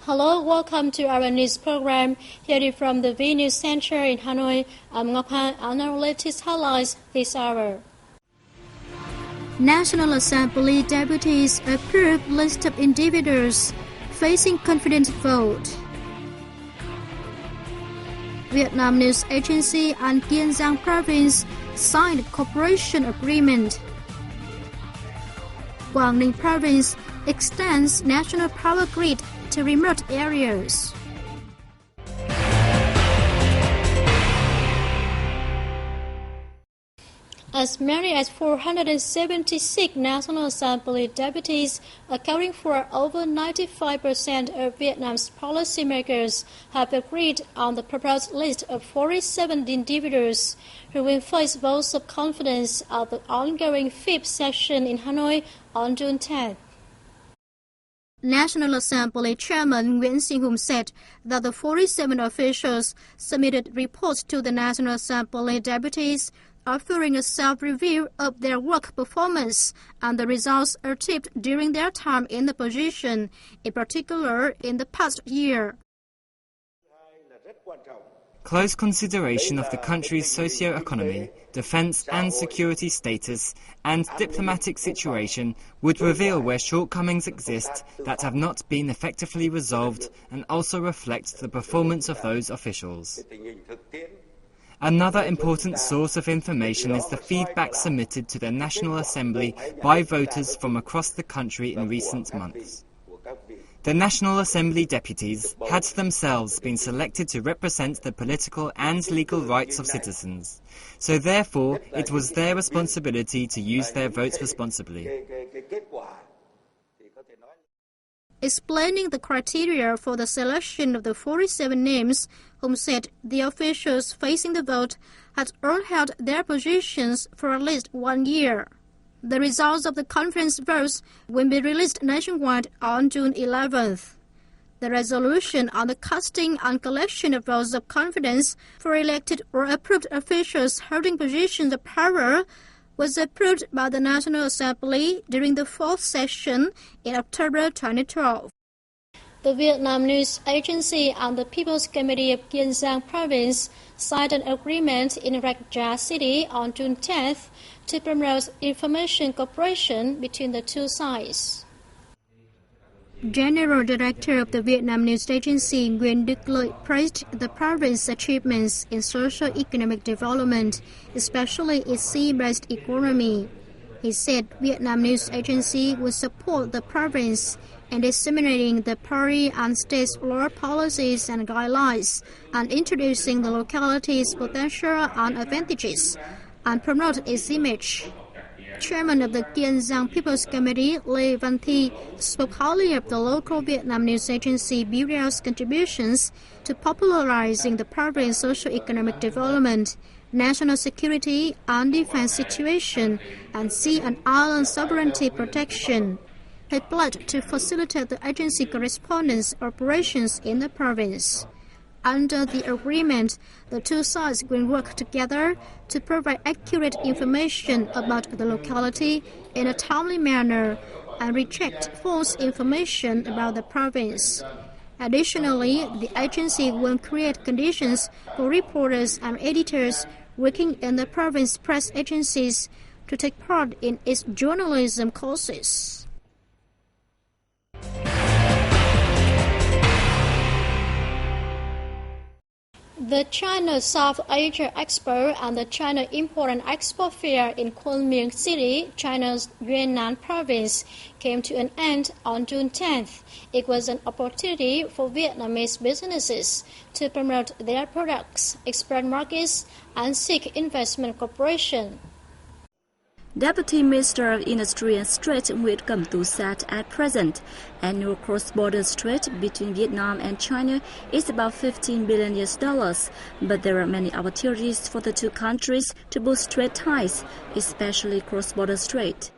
Hello, welcome to our news program. Here from the VNA Center in Hanoi, I'm Ngọc Han, and our latest highlights this hour. National Assembly deputies approve list of individuals facing confidence vote. Vietnam News Agency and Kiên Giang Province signed cooperation agreement. Quảng Ninh Province extends national power grid to remote areas. As many as 476 National Assembly deputies, accounting for over 95% of Vietnam's policymakers, have agreed on the proposed list of 47 individuals who will face votes of confidence at the ongoing 5th session in Hanoi on June 10th. National Assembly Chairman Nguyễn Sinh Hùng said that the 47 officials submitted reports to the National Assembly deputies offering a self-review of their work performance and the results achieved during their time in the position, in particular in the past year. Close consideration of the country's socio-economy, defense and security status, and diplomatic situation would reveal where shortcomings exist that have not been effectively resolved and also reflect the performance of those officials. Another important source of information is the feedback submitted to the National Assembly by voters from across the country in recent months. The National Assembly deputies had themselves been selected to represent the political and legal rights of citizens, so therefore it was their responsibility to use their votes responsibly. Explaining the criteria for the selection of the 47 names, Hùng said the officials facing the vote had all held their positions for at least 1 year. The results of the conference votes will be released nationwide on June 11th. The resolution on the casting and collection of votes of confidence for elected or approved officials holding positions of power was approved by the National Assembly during the 4th session in October 2012. The Vietnam News Agency and the People's Committee of Kiên Giang Province signed an agreement in Rạch Giá City on June 10th to promote information cooperation between the two sides. General Director of the Vietnam News Agency Nguyễn Đức Lợi praised the province's achievements in socio-economic development, especially its sea-based economy. He said Vietnam News Agency will support the province in disseminating the party and state's law policies and guidelines and introducing the locality's potential and advantages and promote its image. Chairman of the Kiên Giang People's Committee, Lê Văn Thi, spoke highly of the local Vietnam News Agency Bureau's contributions to popularizing the province's socio-economic development, national security and defense situation, and sea and island sovereignty protection. He pledged to facilitate the agency correspondence operations in the province. Under the agreement, the two sides will work together to provide accurate information about the locality in a timely manner and reject false information about the province. Additionally, the agency will create conditions for reporters and editors working in the province press agencies to take part in its journalism courses. The China South Asia Expo and the China Import and Export Fair in Kunming City, China's Yunnan province, came to an end on June 10th. It was an opportunity for Vietnamese businesses to promote their products, expand markets, and seek investment cooperation. Deputy Minister of Industry and Trade Nguyễn Cẩm Tú said at present, annual cross-border trade between Vietnam and China is about $15 billion, but there are many opportunities for the two countries to boost trade ties, especially cross-border trade.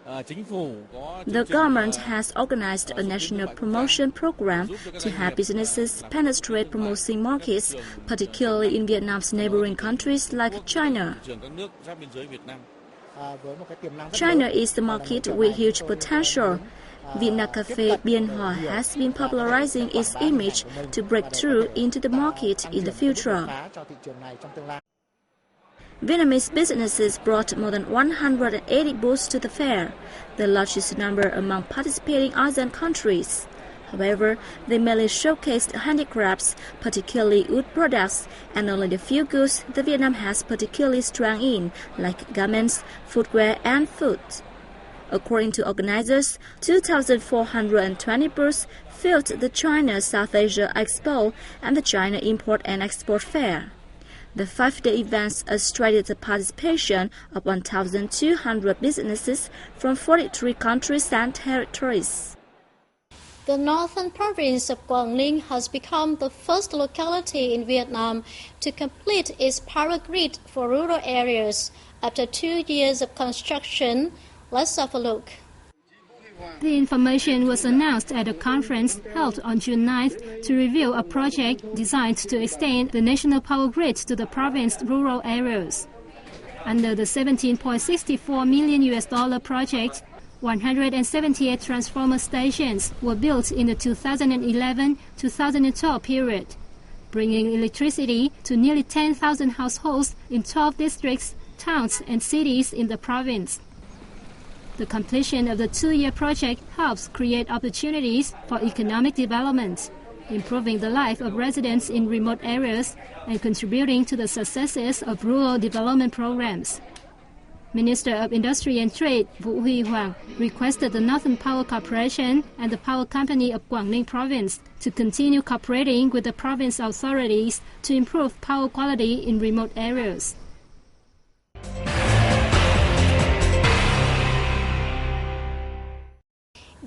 The government has organized a national promotion program to help businesses penetrate promising markets, particularly in Vietnam's neighboring countries like China. China is the market with huge potential. VNA Cafe Bien Hoa has been popularizing its image to break through into the market in the future. Vietnamese businesses brought more than 180 booths to the fair, the largest number among participating ASEAN countries. However, they mainly showcased handicrafts, particularly wood products, and only the few goods that Vietnam has particularly strong in, like garments, footwear, and food. According to organizers, 2,420 booths filled the China-South Asia Expo and the China Import and Export Fair. The 5-day events attracted the participation of 1,200 businesses from 43 countries and territories. The northern province of Quang Ninh has become the first locality in Vietnam to complete its power grid for rural areas. After 2 years of construction, let's have a look. The information was announced at a conference held on June 9th to reveal a project designed to extend the national power grid to the province's rural areas. Under the $17.64 million project, 178 transformer stations were built in the 2011-2012 period, bringing electricity to nearly 10,000 households in 12 districts, towns, and cities in the province. The completion of the 2-year project helps create opportunities for economic development, improving the life of residents in remote areas and contributing to the successes of rural development programs. Minister of Industry and Trade Vũ Huy Hoàng requested the Northern Power Corporation and the Power Company of Quảng Ninh Province to continue cooperating with the province authorities to improve power quality in remote areas.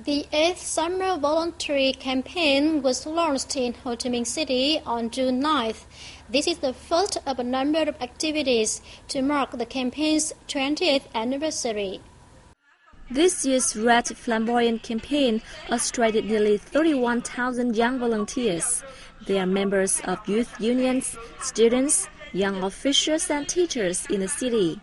The 8th Summer Voluntary Campaign was launched in Ho Chi Minh City on June 9th. This is the first of a number of activities to mark the campaign's 20th anniversary. This year's Red Flamboyant campaign attracted nearly 31,000 young volunteers. They are members of youth unions, students, young officials, and teachers in the city.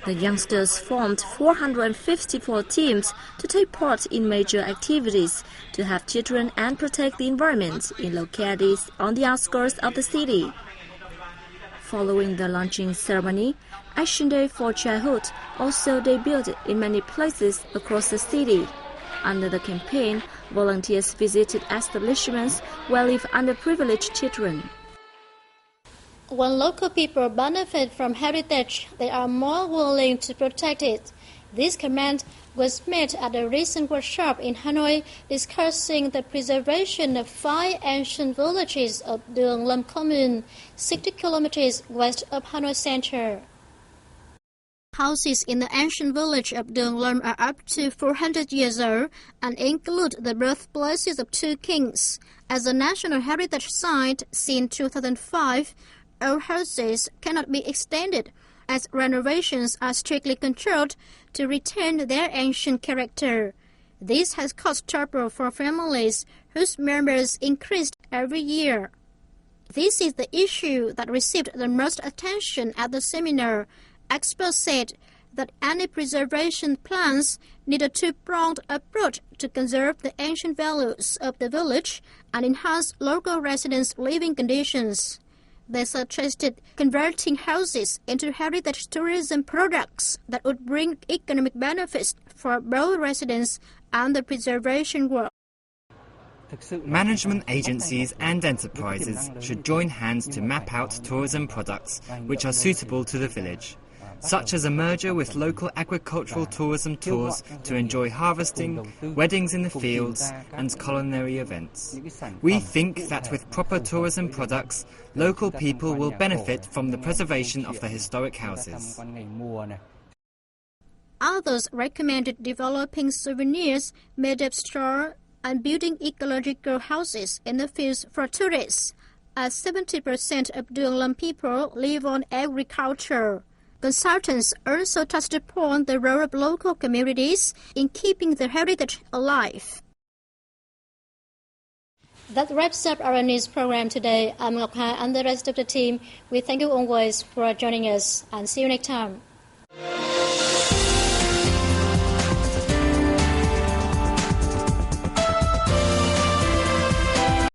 The youngsters formed 454 teams to take part in major activities to help children and protect the environment in localities on the outskirts of the city. Following the launching ceremony, Action Day for Childhood also debuted in many places across the city. Under the campaign, volunteers visited establishments where live underprivileged children. When local people benefit from heritage, they are more willing to protect it. This comment was made at a recent workshop in Hanoi discussing the preservation of 5 ancient villages of Đường Lâm Commune, 60 kilometers west of Hanoi Center. Houses in the ancient village of Đường Lâm are up to 400 years old and include the birthplaces of 2 kings. As a national heritage site since 2005, old houses cannot be extended as renovations are strictly controlled to retain their ancient character. This has caused trouble for families whose members increased every year. This is the issue that received the most attention at the seminar. Experts said that any preservation plans need a 2-pronged approach to conserve the ancient values of the village and enhance local residents' living conditions. They suggested converting houses into heritage tourism products that would bring economic benefits for both residents and the preservation work. Management agencies and enterprises should join hands to map out tourism products which are suitable to the village, such as a merger with local agricultural tourism tours to enjoy harvesting, weddings in the fields, and culinary events. We think that with proper tourism products, local people will benefit from the preservation of the historic houses. Others recommended developing souvenirs made of straw and building ecological houses in the fields for tourists, as 70% of Đường Lâm people live on agriculture. Consultants also touched upon the role of local communities in keeping the heritage alive. That wraps up our news program today. I'm Ngọc Hà and the rest of the team. We thank you always for joining us and see you next time.